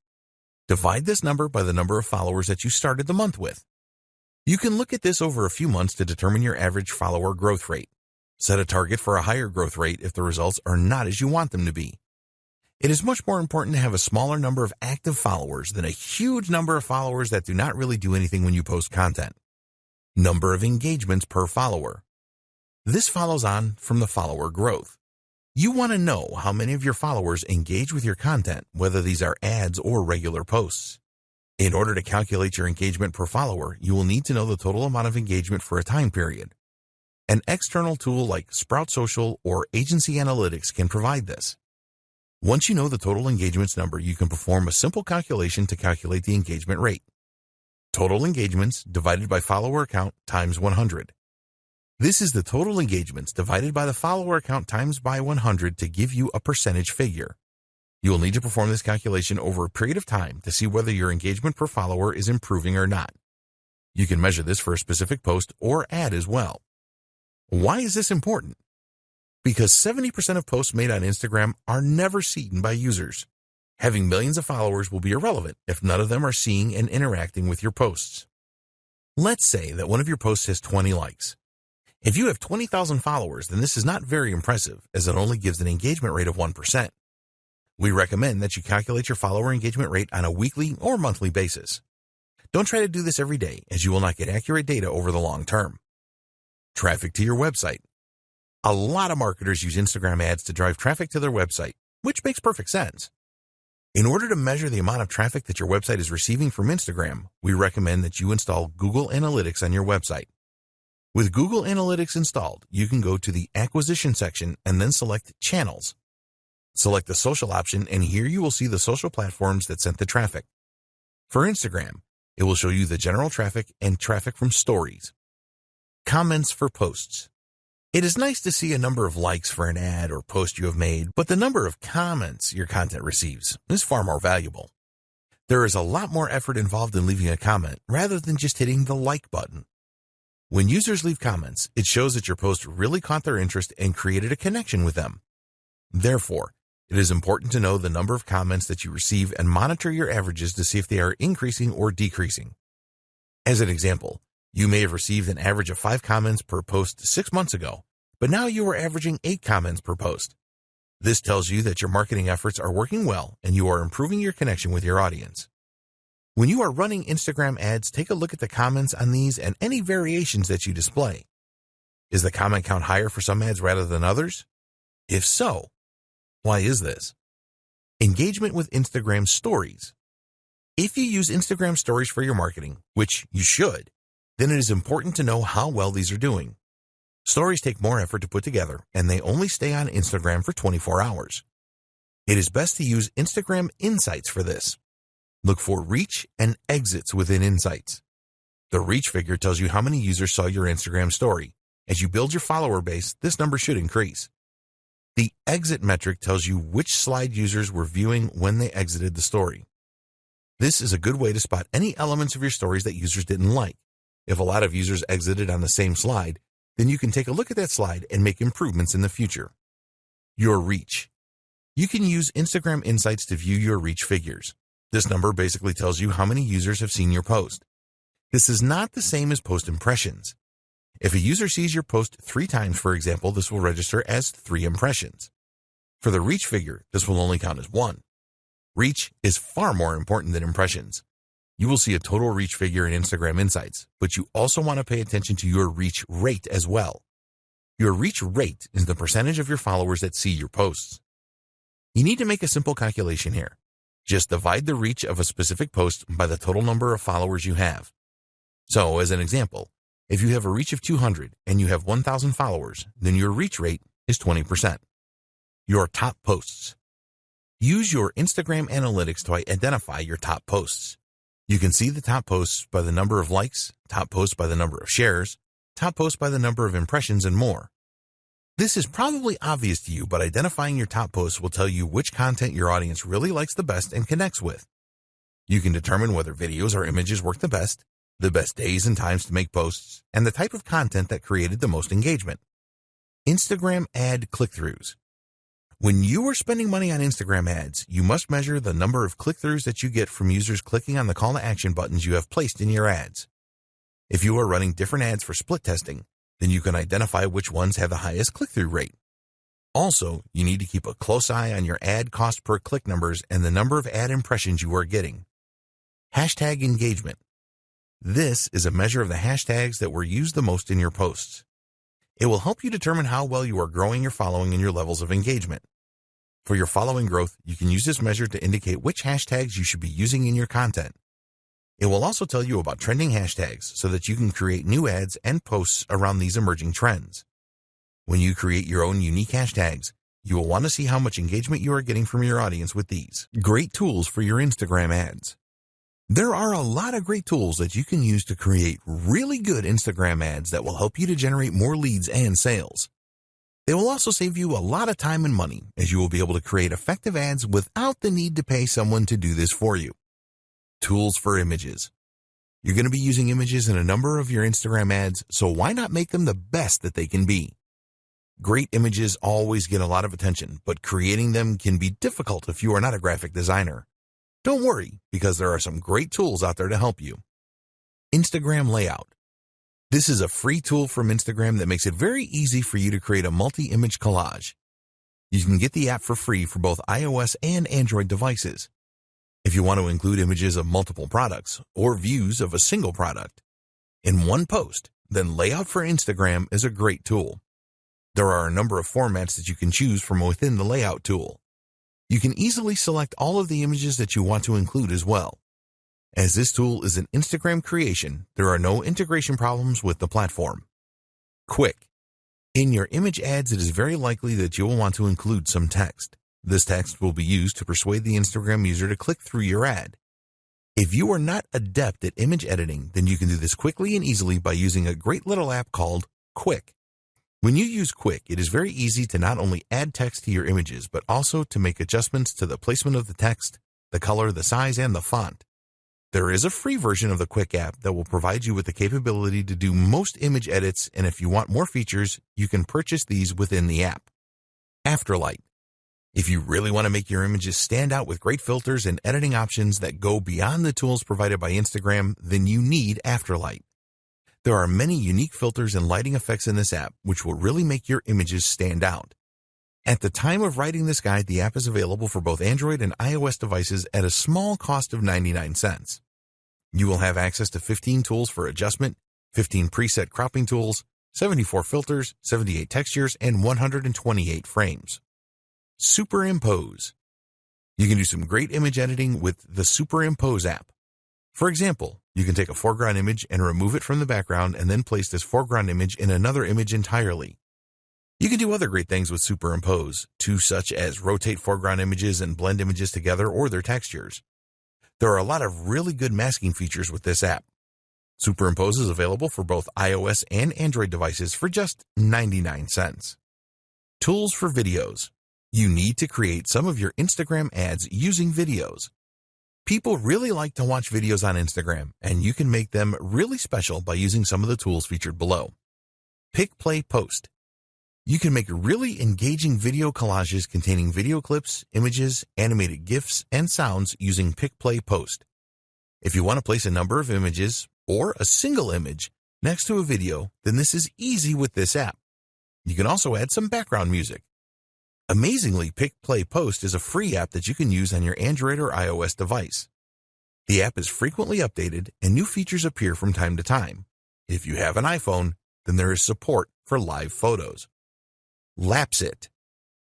Divide this number by the number of followers that you started the month with. You can look at this over a few months to determine your average follower growth rate. Set a target for a higher growth rate if the results are not as you want them to be. It is much more important to have a smaller number of active followers than a huge number of followers that do not really do anything when you post content. Number of engagements per follower. This follows on from the follower growth. You want to know how many of your followers engage with your content, whether these are ads or regular posts. In order to calculate your engagement per follower, you will need to know the total amount of engagement for a time period. An external tool like Sprout Social or Agency Analytics can provide this. Once you know the total engagements number, you can perform a simple calculation to calculate the engagement rate. Total engagements divided by follower count times 100. This is the total engagements divided by the follower count times by 100 to give you a percentage figure. You will need to perform this calculation over a period of time to see whether your engagement per follower is improving or not. You can measure this for a specific post or ad as well. Why is this important? Because 70% of posts made on Instagram are never seen by users. Having millions of followers will be irrelevant if none of them are seeing and interacting with your posts. Let's say that one of your posts has 20 likes. If you have 20,000 followers, then this is not very impressive, as it only gives an engagement rate of 1%. We recommend that you calculate your follower engagement rate on a weekly or monthly basis. Don't try to do this every day, as you will not get accurate data over the long term. Traffic to your website. A lot of marketers use Instagram ads to drive traffic to their website, which makes perfect sense. In order to measure the amount of traffic that your website is receiving from Instagram, we recommend that you install Google Analytics on your website. With Google Analytics installed, you can go to the Acquisition section and then select Channels. Select the Social option, and here you will see the social platforms that sent the traffic. For Instagram, it will show you the general traffic and traffic from stories. Comments for posts. It is nice to see a number of likes for an ad or post you have made, but the number of comments your content receives is far more valuable. There is a lot more effort involved in leaving a comment rather than just hitting the like button. When users leave comments, it shows that your post really caught their interest and created a connection with them. Therefore, it is important to know the number of comments that you receive and monitor your averages to see if they are increasing or decreasing. As an example, you may have received an average of 5 comments per post 6 months ago, but now you are averaging 8 comments per post. This tells you that your marketing efforts are working well and you are improving your connection with your audience. When you are running Instagram ads, take a look at the comments on these and any variations that you display. Is the comment count higher for some ads rather than others? If so, why is this? Engagement with Instagram Stories. If you use Instagram Stories for your marketing, which you should, then it is important to know how well these are doing. Stories take more effort to put together, and they only stay on Instagram for 24 hours. It is best to use Instagram Insights for this. Look for reach and exits within Insights. The reach figure tells you how many users saw your Instagram story. As you build your follower base, this number should increase. The exit metric tells you which slide users were viewing when they exited the story. This is a good way to spot any elements of your stories that users didn't like. If a lot of users exited on the same slide, then you can take a look at that slide and make improvements in the future. Your reach. You can use Instagram Insights to view your reach figures. This number basically tells you how many users have seen your post. This is not the same as post impressions. If a user sees your post 3 times, for example, this will register as 3 impressions. For the reach figure, this will only count as 1. Reach is far more important than impressions. You will see a total reach figure in Instagram Insights, but you also want to pay attention to your reach rate as well. Your reach rate is the percentage of your followers that see your posts. You need to make a simple calculation here. Just divide the reach of a specific post by the total number of followers you have. So, as an example, if you have a reach of 200 and you have 1,000 followers, then your reach rate is 20%. Your top posts. Use your Instagram analytics to identify your top posts. You can see the top posts by the number of likes, top posts by the number of shares, top posts by the number of impressions, and more. This is probably obvious to you, but identifying your top posts will tell you which content your audience really likes the best and connects with. You can determine whether videos or images work the best days and times to make posts, and the type of content that created the most engagement. Instagram ad click-throughs. When you are spending money on Instagram ads, you must measure the number of click-throughs that you get from users clicking on the call to action buttons you have placed in your ads. If you are running different ads for split testing, then you can identify which ones have the highest click-through rate. Also, you need to keep a close eye on your ad cost per click numbers and the number of ad impressions you are getting. Hashtag engagement. This is a measure of the hashtags that were used the most in your posts. It will help you determine how well you are growing your following and your levels of engagement. For your following growth, you can use this measure to indicate which hashtags you should be using in your content. It will also tell you about trending hashtags so that you can create new ads and posts around these emerging trends. When you create your own unique hashtags, you will want to see how much engagement you are getting from your audience with these. Great tools for your Instagram ads. There are a lot of great tools that you can use to create really good Instagram ads that will help you to generate more leads and sales. They will also save you a lot of time and money, as you will be able to create effective ads without the need to pay someone to do this for you. Tools for images. You're going to be using images in a number of your Instagram ads, so why not make them the best that they can be? Great images always get a lot of attention, but creating them can be difficult if you are not a graphic designer. Don't worry, because there are some great tools out there to help you. Instagram Layout. This is a free tool from Instagram that makes it very easy for you to create a multi-image collage. You can get the app for free for both iOS and Android devices. If you want to include images of multiple products or views of a single product in one post, then Layout for Instagram is a great tool. There are a number of formats that you can choose from within the Layout tool. You can easily select all of the images that you want to include as well. As this tool is an Instagram creation, there are no integration problems with the platform. Quick. In your image ads, it is very likely that you will want to include some text. This text will be used to persuade the Instagram user to click through your ad. If you are not adept at image editing, then you can do this quickly and easily by using a great little app called Quick. When you use Quick, it is very easy to not only add text to your images, but also to make adjustments to the placement of the text, the color, the size, and the font. There is a free version of the Quick app that will provide you with the capability to do most image edits, and if you want more features, you can purchase these within the app. Afterlight. If you really want to make your images stand out with great filters and editing options that go beyond the tools provided by Instagram, then you need Afterlight. There are many unique filters and lighting effects in this app which will really make your images stand out. At the time of writing this guide, the app is available for both Android and iOS devices at a small cost of 99 cents. You will have access to 15 tools for adjustment, 15 preset cropping tools, 74 filters, 78 textures, and 128 frames. Superimpose. You can do some great image editing with the Superimpose app. For example, you can take a foreground image and remove it from the background and then place this foreground image in another image entirely. You can do other great things with Superimpose, too, such as rotate foreground images and blend images together or their textures. There are a lot of really good masking features with this app. Superimpose is available for both iOS and Android devices for just 99 cents. Tools for videos. You need to create some of your Instagram ads using videos. People really like to watch videos on Instagram, and you can make them really special by using some of the tools featured below. Pick, Play, Post. You can make really engaging video collages containing video clips, images, animated GIFs, and sounds using Pick, Play, Post. If you want to place a number of images or a single image next to a video, then this is easy with this app. You can also add some background music. Amazingly, Pick, Play, Post is a free app that you can use on your Android or iOS device. The app is frequently updated and new features appear from time to time. If you have an iPhone, then there is support for live photos. Lapsit.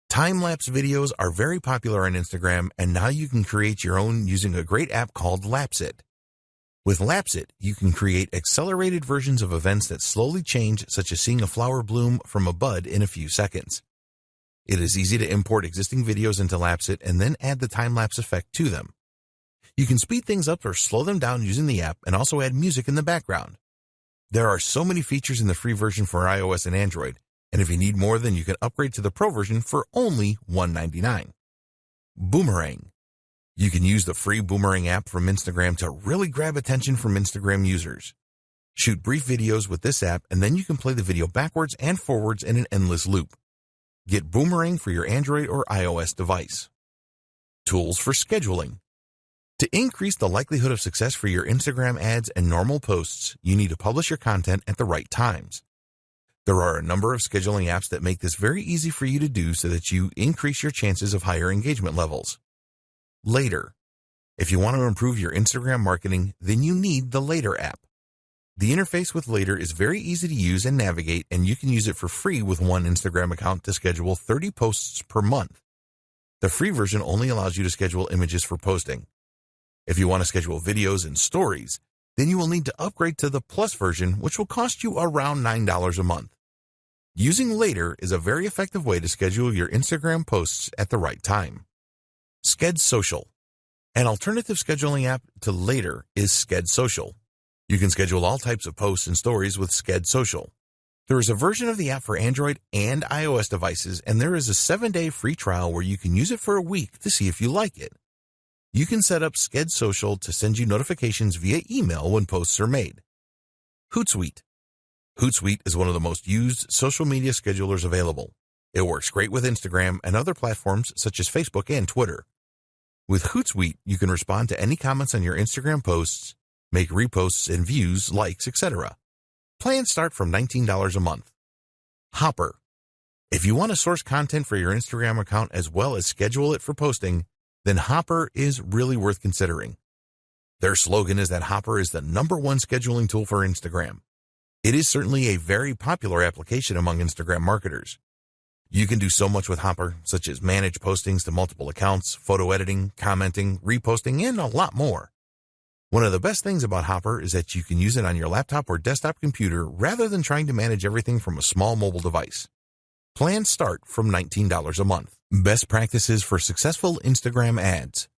Time-lapse videos are very popular on Instagram, and now you can create your own using a great app called Lapsit. With Lapsit, you can create accelerated versions of events that slowly change, such as seeing a flower bloom from a bud in a few seconds. It is easy to import existing videos into Lapsit and then add the time-lapse effect to them. You can speed things up or slow them down using the app and also add music in the background. There are so many features in the free version for iOS and Android, and if you need more, then you can upgrade to the Pro version for only $199. Boomerang. You can use the free Boomerang app from Instagram to really grab attention from Instagram users. Shoot brief videos with this app, and then you can play the video backwards and forwards in an endless loop. Get Boomerang for your Android or iOS device. Tools for scheduling. To increase the likelihood of success for your Instagram ads and normal posts, you need to publish your content at the right times. There are a number of scheduling apps that make this very easy for you to do so that you increase your chances of higher engagement levels. Later. If you want to improve your Instagram marketing, then you need the Later app. The interface with Later is very easy to use and navigate, and you can use it for free with one Instagram account to schedule 30 posts per month. The free version only allows you to schedule images for posting. If you want to schedule videos and stories, then you will need to upgrade to the Plus version, which will cost you around $9 a month. Using Later is a very effective way to schedule your Instagram posts at the right time. Sked Social. An alternative scheduling app to Later is Sked Social. You can schedule all types of posts and stories with Sked Social. There is a version of the app for Android and iOS devices, and there is a 7-day free trial where you can use it for a week to see if you like it. You can set up Sked Social to send you notifications via email when posts are made. Hootsuite. Hootsuite is one of the most used social media schedulers available. It works great with Instagram and other platforms such as Facebook and Twitter. With Hootsuite, you can respond to any comments on your Instagram posts, make reposts and views, likes, etc. Plans start from $19 a month. Hopper. If you want to source content for your Instagram account as well as schedule it for posting, then Hopper is really worth considering. Their slogan is that Hopper is the #1 scheduling tool for Instagram. It is certainly a very popular application among Instagram marketers. You can do so much with Hopper, such as manage postings to multiple accounts, photo editing, commenting, reposting, and a lot more. One of the best things about Hopper is that you can use it on your laptop or desktop computer rather than trying to manage everything from a small mobile device. Plans start from $19 a month. Best practices for successful Instagram ads.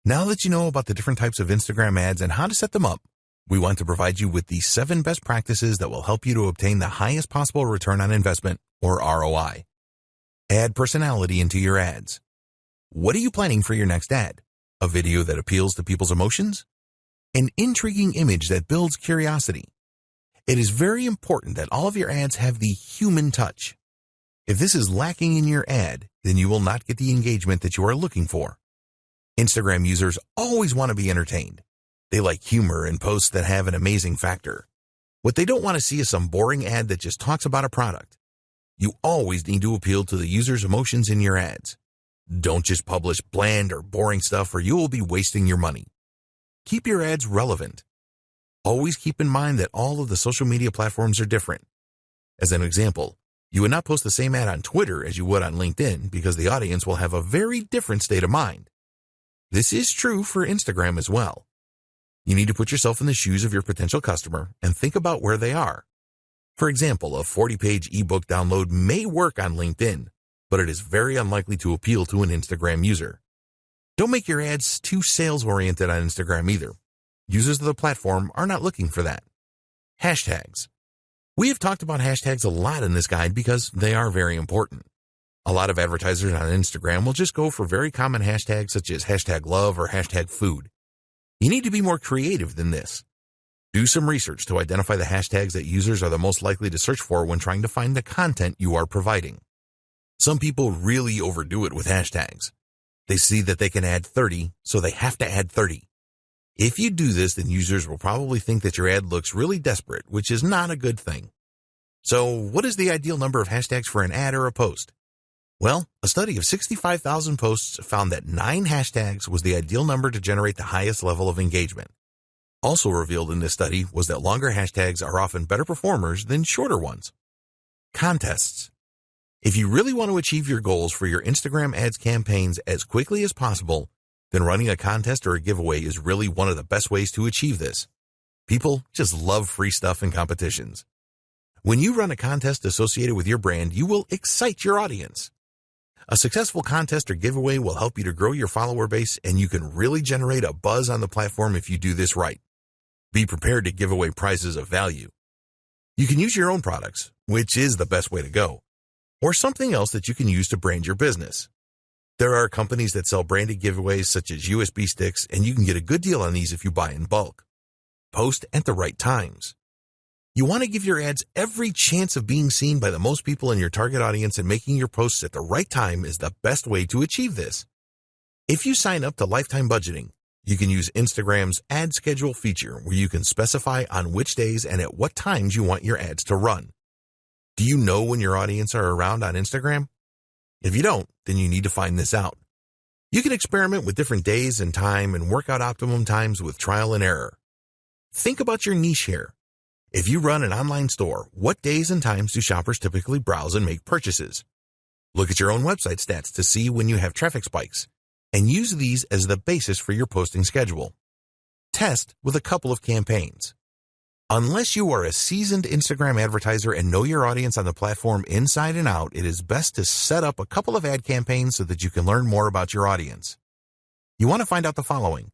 Now that you know about the different types of Instagram ads and how to set them up, we want to provide you with these 7 best practices that will help you to obtain the highest possible return on investment, or ROI. Add personality into your ads. What are you planning for your next ad? A video that appeals to people's emotions? An intriguing image that builds curiosity? It is very important that all of your ads have the human touch. If this is lacking in your ad, then you will not get the engagement that you are looking for. Instagram users always want to be entertained. They like humor and posts that have an amazing factor. What they don't want to see is some boring ad that just talks about a product. You always need to appeal to the user's emotions in your ads. Don't just publish bland or boring stuff, or you will be wasting your money. Keep your ads relevant. Always keep in mind that all of the social media platforms are different. As an example, you would not post the same ad on Twitter as you would on LinkedIn because the audience will have a very different state of mind. This is true for Instagram as well. You need to put yourself in the shoes of your potential customer and think about where they are. For example, a 40-page ebook download may work on LinkedIn, but it is very unlikely to appeal to an Instagram user. Don't make your ads too sales-oriented on Instagram either. Users of the platform are not looking for that. Hashtags. We have talked about hashtags a lot in this guide because they are very important. A lot of advertisers on Instagram will just go for very common hashtags such as hashtag love or hashtag food. You need to be more creative than this. Do some research to identify the hashtags that users are the most likely to search for when trying to find the content you are providing. Some people really overdo it with hashtags. They see that they can add 30, so they have to add 30. If you do this, then users will probably think that your ad looks really desperate, which is not a good thing. So, what is the ideal number of hashtags for an ad or a post? Well, a study of 65,000 posts found that 9 hashtags was the ideal number to generate the highest level of engagement. Also revealed in this study was that longer hashtags are often better performers than shorter ones. Contests. If you really want to achieve your goals for your Instagram ads campaigns as quickly as possible, then running a contest or a giveaway is really one of the best ways to achieve this. People just love free stuff and competitions. When you run a contest associated with your brand, you will excite your audience. A successful contest or giveaway will help you to grow your follower base, and you can really generate a buzz on the platform if you do this right. Be prepared to give away prizes of value. You can use your own products, which is the best way to go, or something else that you can use to brand your business. There are companies that sell branded giveaways such as USB sticks, and you can get a good deal on these if you buy in bulk. Post at the right times. You want to give your ads every chance of being seen by the most people in your target audience, and making your posts at the right time is the best way to achieve this. If you sign up to lifetime budgeting, you can use Instagram's ad schedule feature where you can specify on which days and at what times you want your ads to run. Do you know when your audience are around on Instagram? If you don't, then you need to find this out. You can experiment with different days and time and work out optimum times with trial and error. Think about your niche here. If you run an online store, what days and times do shoppers typically browse and make purchases? Look at your own website stats to see when you have traffic spikes, and use these as the basis for your posting schedule. Test with a couple of campaigns. Unless you are a seasoned Instagram advertiser and know your audience on the platform inside and out, it is best to set up a couple of ad campaigns so that you can learn more about your audience. You want to find out the following.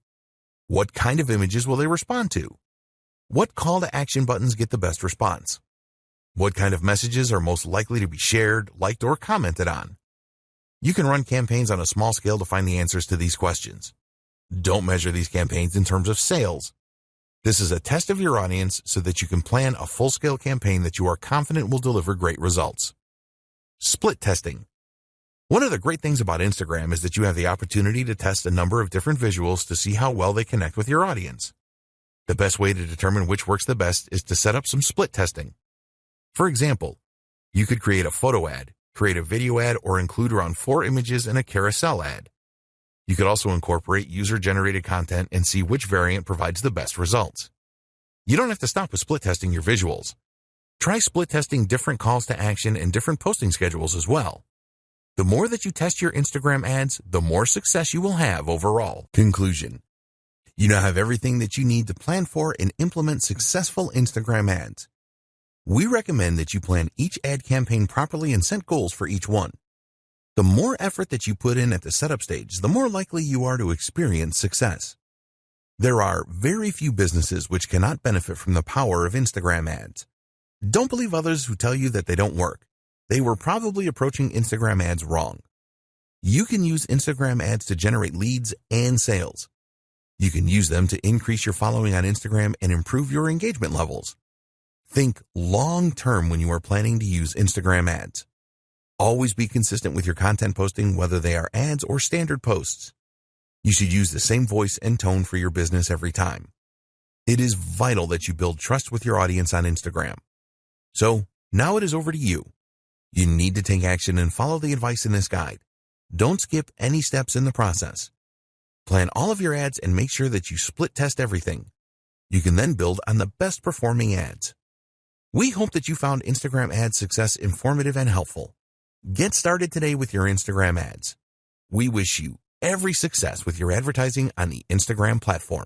What kind of images will they respond to? What call to action buttons get the best response? What kind of messages are most likely to be shared, liked, or commented on? You can run campaigns on a small scale to find the answers to these questions. Don't measure these campaigns in terms of sales. This is a test of your audience so that you can plan a full-scale campaign that you are confident will deliver great results. Split testing. One of the great things about Instagram is that you have the opportunity to test a number of different visuals to see how well they connect with your audience. The best way to determine which works the best is to set up some split testing. For example, you could create a photo ad, create a video ad, or include around 4 images in a carousel ad. You could also incorporate user-generated content and see which variant provides the best results. You don't have to stop with split testing your visuals. Try split testing different calls to action and different posting schedules as well. The more that you test your Instagram ads, the more success you will have overall. Conclusion. You now have everything that you need to plan for and implement successful Instagram ads. We recommend that you plan each ad campaign properly and set goals for each one. The more effort that you put in at the setup stage, the more likely you are to experience success. There are very few businesses which cannot benefit from the power of Instagram ads. Don't believe others who tell you that they don't work. They were probably approaching Instagram ads wrong. You can use Instagram ads to generate leads and sales. You can use them to increase your following on Instagram and improve your engagement levels. Think long-term when you are planning to use Instagram ads. Always be consistent with your content posting, whether they are ads or standard posts. You should use the same voice and tone for your business every time. It is vital that you build trust with your audience on Instagram. So, now it is over to you. You need to take action and follow the advice in this guide. Don't skip any steps in the process. Plan all of your ads and make sure that you split test everything. You can then build on the best performing ads. We hope that you found Instagram ad success informative and helpful. Get started today with your Instagram ads. We wish you every success with your advertising on the Instagram platform.